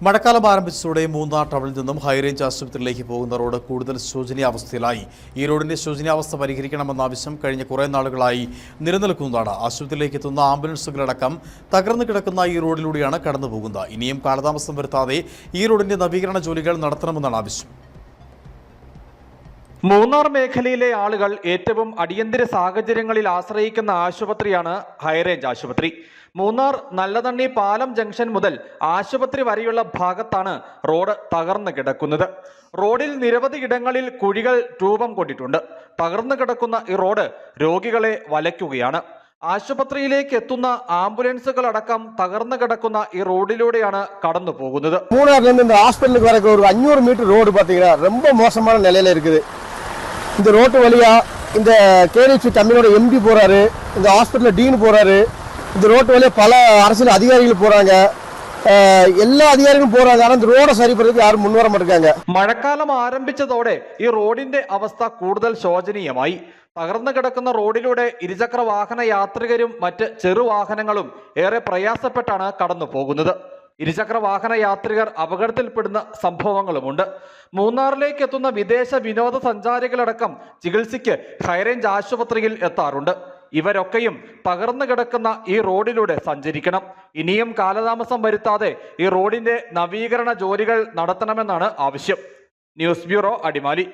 മഴക്കാലം ആരംഭിച്ചതോടെ മൂന്നാർ ടൗണിൽ നിന്നും ഹൈറേഞ്ച് ആശുപത്രിയിലേക്ക് പോകുന്ന റോഡ് കൂടുതൽ ശോചനീയാവസ്ഥയിലായി. ഈ റോഡിന്റെ ശോചനീയാവസ്ഥ പരിഹരിക്കണമെന്ന ആവശ്യം കഴിഞ്ഞ കുറേ നാളുകളായി നിലനിൽക്കുന്നതാണ്. ആശുപത്രിയിലേക്ക് എത്തുന്ന ആംബുലൻസുകളടക്കം തകർന്നു കിടക്കുന്ന ഈ റോഡിലൂടെയാണ് കടന്നുപോകുന്നത്. ഇനിയും കാലതാമസം വരുത്താതെ ഈ റോഡിന്റെ നവീകരണ ജോലികൾ നടത്തണമെന്നാണ് ആവശ്യം. മൂന്നാർ മേഖലയിലെ ആളുകൾ ഏറ്റവും അടിയന്തര സാഹചര്യങ്ങളിൽ ആശ്രയിക്കുന്ന ആശുപത്രിയാണ് ഹൈറേഞ്ച് ആശുപത്രി. മൂന്നാർ നല്ലതണ്ണി പാലം ജംഗ്ഷൻ മുതൽ ആശുപത്രി വരെയുള്ള ഭാഗത്താണ് റോഡ് തകർന്നു കിടക്കുന്നത്. റോഡിൽ നിരവധി ഇടങ്ങളിൽ കുഴികൾ രൂപം കൊണ്ടിട്ടുണ്ട്. തകർന്നു കിടക്കുന്ന ഈ റോഡ് രോഗികളെ വലയ്ക്കുകയാണ്. ആശുപത്രിയിലേക്ക് എത്തുന്ന ആംബുലൻസുകളടക്കം തകർന്നു കിടക്കുന്ന ഈ റോഡിലൂടെയാണ് കടന്നു പോകുന്നത്. மூணார்ல இருந்து ஹாஸ்பிட்டலுக்கு வரக்கு ஒரு 500 மீட்டர் ரோடு பாத்தீங்கன்னா ரொம்ப மோசமான நிலையில இருக்குது. இந்த ரோட்டு வழியா இந்த கேடிஎஃப் தமிழோட எம்பி போறாரு, இந்த ஹாஸ்பிட்டல் டீன் போறாரு, இந்த ரோட்டு வழியா பல அரசியல் அதிகாரிகள் போறாங்க, എല്ലാ അധികാരികളും പോരാതെ ഈ റോഡ് സരി പറയുന്നത് ആരും മുൻവര മാട്ടേങ്ക. മഴക്കാലം ആരംഭിച്ചതോടെ ഈ റോഡിന്റെ അവസ്ഥ കൂടുതൽ ശോചനീയമായി. തകർന്നു കിടക്കുന്ന റോഡിലൂടെ ഇരുചക്ര വാഹന യാത്രികരും മറ്റ് ചെറുവാഹനങ്ങളും ഏറെ പ്രയാസപ്പെട്ടാണ് കടന്നു പോകുന്നത്. ഇരുചക്ര വാഹന യാത്രികർ അപകടത്തിൽപ്പെടുന്ന സംഭവങ്ങളുമുണ്ട്. മൂന്നാറിലേക്ക് എത്തുന്ന വിദേശ വിനോദസഞ്ചാരികളടക്കം ചികിത്സയ്ക്ക് ഹൈറേഞ്ച് ആശുപത്രിയിൽ എത്താറുണ്ട്. ഇവരൊക്കെയും തകർന്നു കിടക്കുന്ന ഈ റോഡിലൂടെ സഞ്ചരിക്കണം. ഇനിയും കാലതാമസം വരുത്താതെ ഈ റോഡിന്റെ നവീകരണ ജോലികൾ നടത്തണമെന്നാണ് ആവശ്യം. News bureau, Adimali.